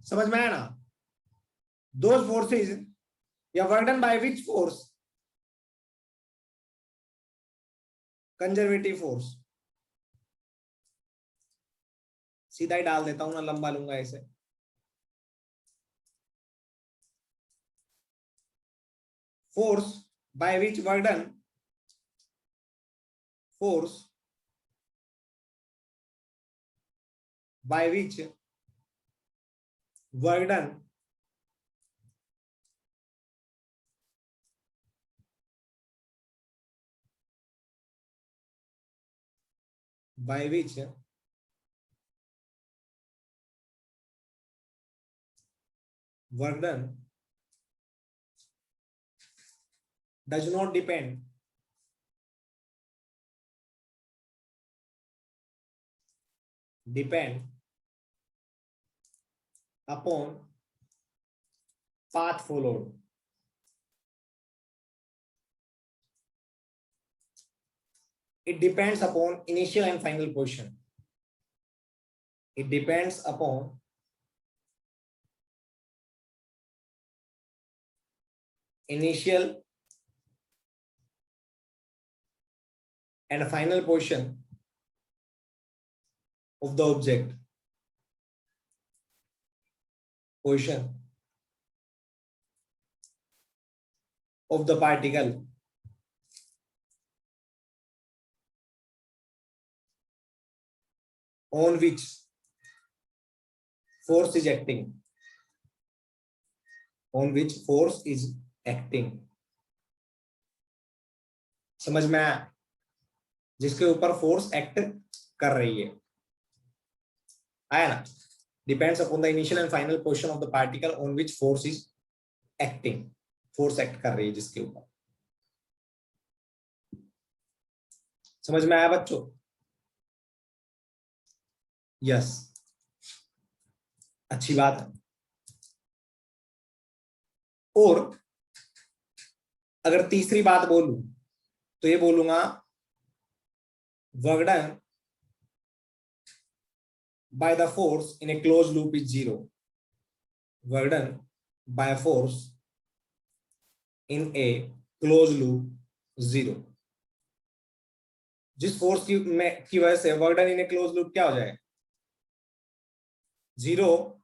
A: समझ में आया ना? दोज फोर्सेस या work done by which force? Conservative force. सीधा ही डाल देता हूं ना, लंबा लूंगा इसे। Force by which work done, force by which work done by which work done does not depend upon path followed. It depends upon initial and final position. It depends upon initial and final position of the object. Position of the particle on which force is acting. On which force is acting. समझ में आया? जिसके ऊपर force act कर रही है, आया ना? Depends upon the initial and final position of the particle on which force is acting. Force act कर रही है जिसके ऊपर. समझ में आया बच्चों? यस, अच्छी बात है. और अगर तीसरी बात बोलूं तो ये बोलूंगा work done by the force in a closed loop is zero. Work done by a force in a closed loop zero. जिस फोर्स की वजह से work done in A close loop क्या हो जाए? जीरो,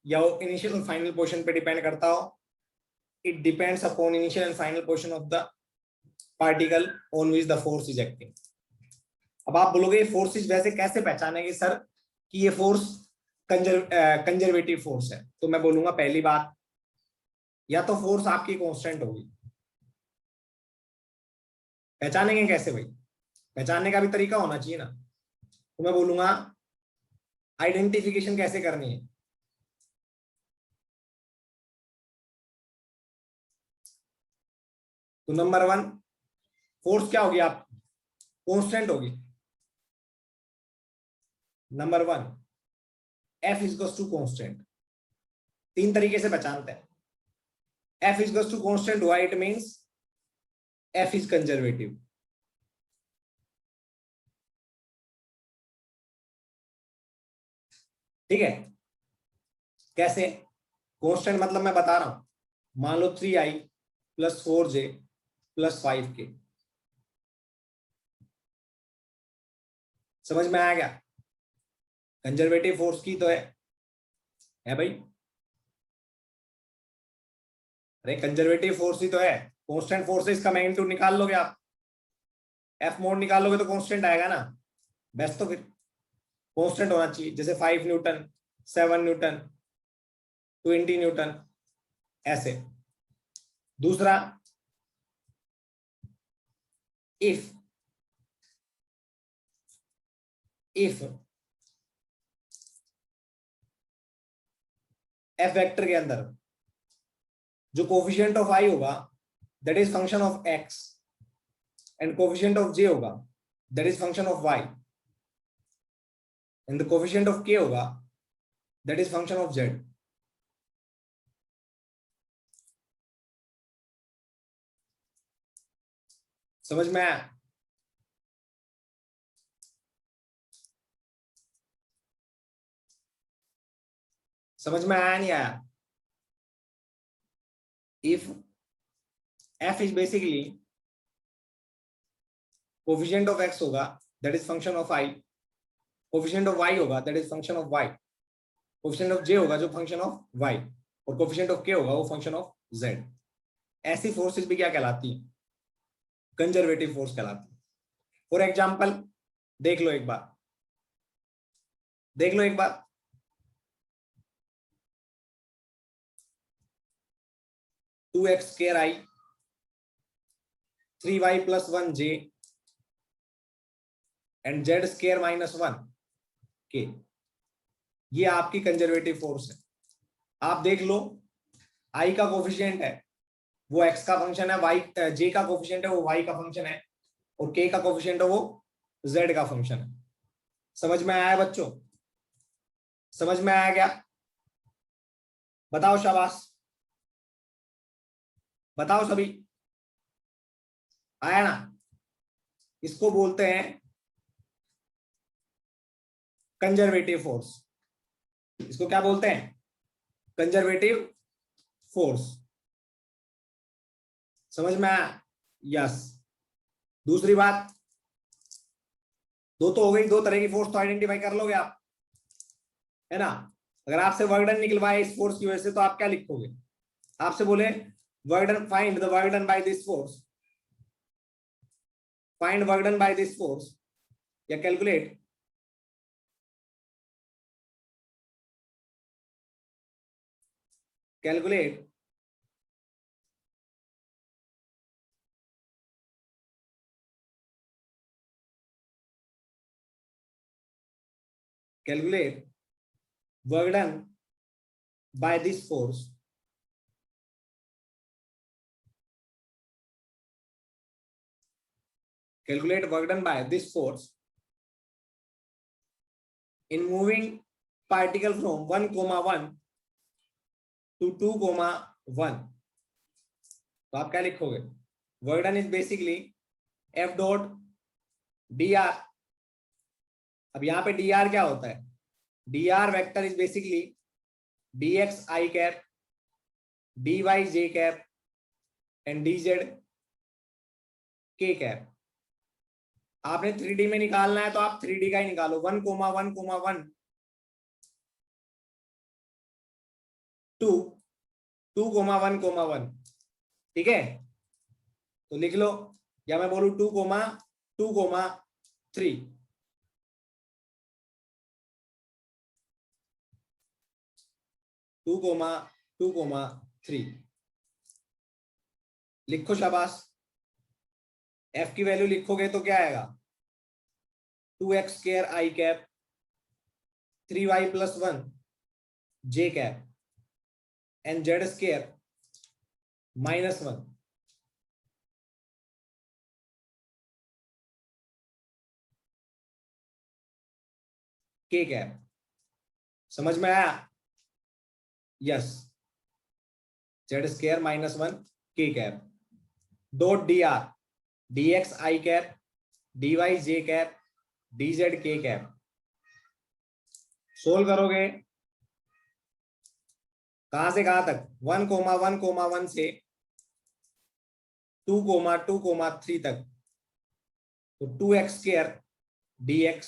A: या वो इनिशियल और फाइनल पोजीशन पे डिपेंड करता हो. It depends upon initial and final position of the particle on which the force is acting. अब आप बोलोगे ये फोर्सेस वैसे कैसे पहचानेंगे सर कि ये फोर्स कंजर्वेटिव फोर्स है? तो मैं बोलूंगा पहली बात, या तो फोर्स आपकी कांस्टेंट होगी. पहचानेंगे कैसे भाई? पहचानने का भी तरीका होना चाहिए ना. तो मैं बोलूंगा आइडेंटिफिकेशन कैसे करनी है. तो नंबर वन, फोर्स क्या होगी? आप कांस्टेंट होगी. Number one, F equals to constant. तीन तरीके से पहचानते हैं. F इक्वल्स टू कांस्टेंट हुआ, it means F is conservative. ठीक है? कैसे? कांस्टेंट मतलब मैं बता रहा हूं, मान लो 3i + 4j + 5k. समझ में आया क्या? कंजर्वेटिव फोर्स की तो है भाई. अरे कंजर्वेटिव फोर्स ही तो है. कांस्टेंट फोर्स है, इसका मैग्नीट्यूड निकाल लोगे आप, F मोड निकाल लोगे तो कांस्टेंट आएगा ना. बेस्ट तो फिर कांस्टेंट होना चाहिए. जैसे 5 न्यूटन, 7 न्यूटन, 20 न्यूटन, ऐसे. दूसरा, इफ F वेक्टर के अंदर जो कोफिशिएंट ऑफ i होगा that is function of x, and coefficient of j होगा that is function of y, and the coefficient of k होगा that is function of z. समझ में आया? समझ में आया नहीं आया? If F is basically coefficient of x होगा that is function of i, coefficient of y होगा that is function of y, coefficient of j होगा जो फंक्शन ऑफ y, और कोफिशिएंट ऑफ k होगा वो फंक्शन ऑफ z. ऐसी forces भी क्या कहलाती हैं? कंजर्वेटिव फोर्स कहलाती है. फॉर एग्जांपल देख लो एक बार, 2x² i 3y + 1j and z² - 1k. ये आपकी कंजर्वेटिव फोर्स है. आप देख लो, i का कोफिशिएंट है वो x का फंक्शन है, y j का कोफिशिएंट है वो y का फंक्शन है, और k का कोफिशिएंट है वो z का फंक्शन है। समझ में आया बच्चों? समझ में आया क्या? बताओ शाबाश, बताओ सभी, आया ना? इसको बोलते हैं कंजर्वेटिव फोर्स। इसको क्या बोलते हैं? Conservative force. समझ में आया? यस। दूसरी बात, दो तो हो गई, दो तरह की फोर्स तो आइडेंटिफाई कर लोगे आप, है ना? अगर आपसे वर्क डन निकलवाए इस फोर्स की वजह से तो आप क्या लिखोगे? आपसे बोले work done, find the work done by this force, find work done by this force, या calculate calculate calculate work done by this force calculate work done by this force in moving particle from 1,1 to 2,1। तो आप क्या लिखोगे? Work done is basically f dot d r. अब यहाँ पे d r क्या होता है? D r vector is basically d x i cap, d y j cap and d z k cap. आपने 3D में निकालना है तो आप 3D का ही निकालो, 1,1,1 2 2,1,1, ठीक है? तो लिख लो, या मैं बोलू 2,2,3। टू कोमा थ्री लिखो शाबाश। एफ की वैल्यू लिखोगे तो क्या आएगा? 2x² I cap 3y+1 J cap and z² -1 k cap. समझ में आया? Yes, z² -1 k cap dot d r d x i cap d y j cap d z k cap. Solve करोगे कहां से कहां तक? 1,1,1 से 2,2,3 तक। तो 2x² dx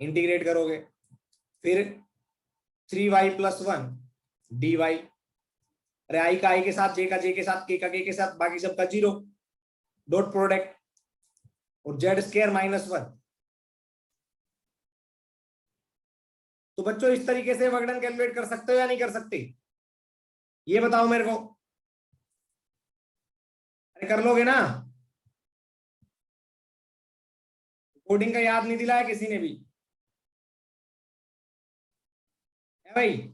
A: इंटीग्रेट करोगे, फिर 3y+1 dy। अरे आई का आई के साथ, जे का जे के साथ, के का के साथ, बाकी सबका जीरो, डॉट प्रोडक्ट, और z² -1। तो बच्चों इस तरीके से वर्क डन कैलकुलेट कर सकते हो या नहीं कर सकते? ये बताओ मेरे को। अरे कर लोगे ना? कोडिंग का याद नहीं दिलाया किसी ने भी, है भाई?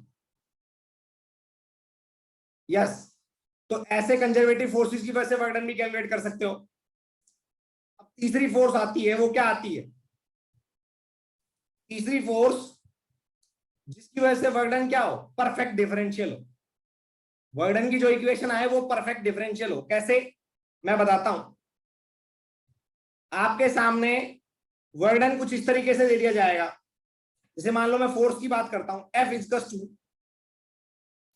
A: यस। तो ऐसे कंजर्वेटिव फोर्सेस की वजह से वर्क डन भी कैलकुलेट कर सकते हो। अब तीसरी फोर्स आती है, वो क्या आती है? तीसरी फोर्स जिसकी वजह से वर्क डन क्या हो? परफेक्ट डिफरेंशियल हो। वर्क डन की जो इक्वेशन आए वो परफेक्ट डिफरेंशियल हो। कैसे? मैं बताता हूं। आपके सामने वर्क डन कुछ इस तरीके से दे दिया जाएगा, जैसे मान लो मैं फोर्स की बात करता हूं, F equals to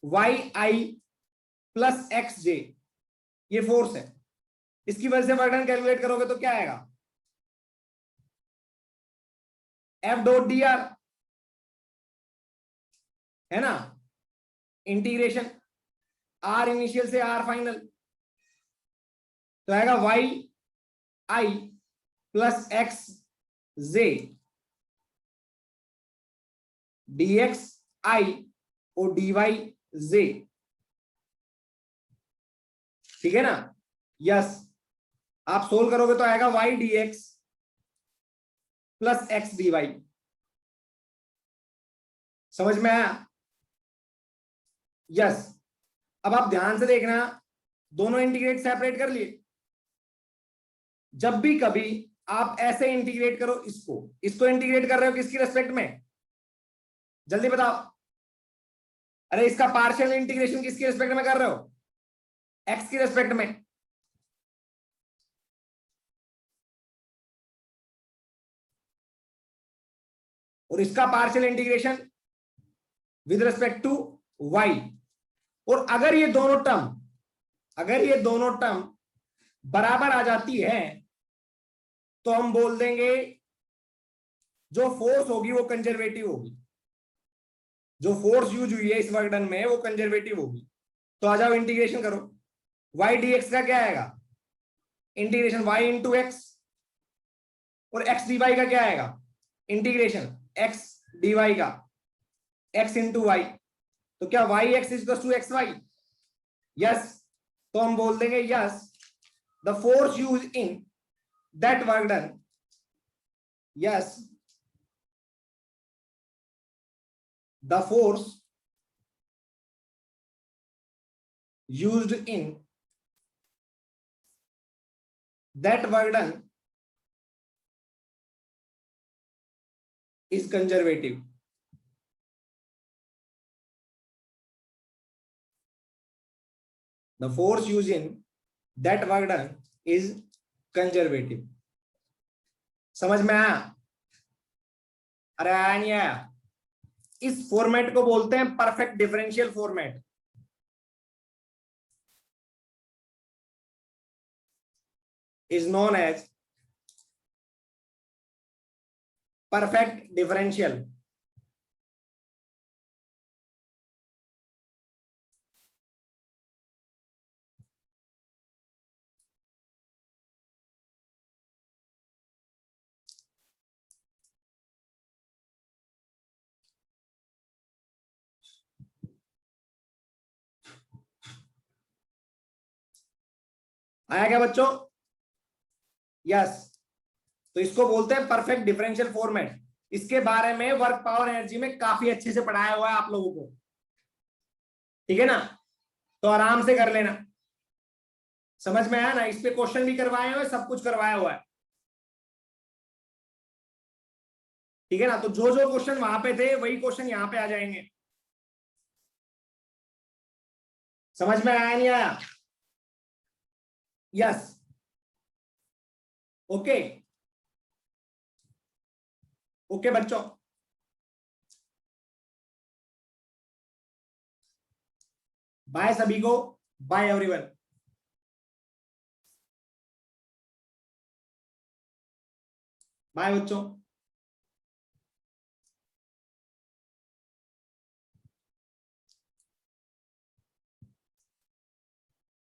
A: YI + XJ, ये फोर्स है। इसकी वजह से वर्क डन कैलकुलेट करोगे तो क्या आएगा? F डॉट डी आर, है ना, इंटीग्रेशन R इनिशियल से R फाइनल, तो आएगा YI + XJ dxi और dyj, ठीक है ना? यस। आप सोल्व करोगे तो आएगा y dx + x dy। समझ में आया? यस। अब आप ध्यान से देखना, दोनों इंटीग्रेट सेपरेट कर लिए। जब भी कभी आप ऐसे इंटीग्रेट करो, इसको इंटीग्रेट कर रहे हो किसकी रेस्पेक्ट में, जल्दी बताओ। अरे इसका पार्शियल इंटीग्रेशन किसकी रेस्पेक्ट में कर रहे हो, एक्स की रेस्पेक्ट में। और इसका partial integration with respect to y. और अगर ये दोनों टर्म बराबर आ जाती है तो हम बोल देंगे जो फोर्स होगी वो कंजर्वेटिव होगी, जो फोर्स यूज हुई है इस वर्क डन में वो कंजर्वेटिव होगी। तो आ जाओ इंटीग्रेशन करो, y dx का क्या आएगा, इंटीग्रेशन y इंटू एक्स, और x dy का क्या आएगा, इंटीग्रेशन x dy का x इंटू वाई। तो क्या y x is to x y, yes. तो हम बोल देंगे yes the force use in that work done, yes the force used in that work done is conservative. The force used in that work done is conservative. समझ में आया? अरे आया नहीं आया? इस फॉर्मेट को बोलते हैं perfect differential format. is known as perfect differential। आया क्या बच्चों? यस। तो इसको बोलते हैं परफेक्ट डिफरेंशियल फॉर्मेट। इसके बारे में वर्क पावर एनर्जी में काफी अच्छे से पढ़ाया हुआ है आप लोगों को, ठीक है ना? तो आराम से कर लेना, समझ में आया ना? इस पे क्वेश्चन भी करवाए हुए, सब कुछ करवाया हुआ है, ठीक है ना? तो जो जो क्वेश्चन वहां पे थे वही क्वेश्चन यहाँ पे आ जाएंगे। समझ में आया नहीं आया? यस, ओके ओके बच्चों, बाय सभी को, बाय एवरीवन, बाय बच्चों।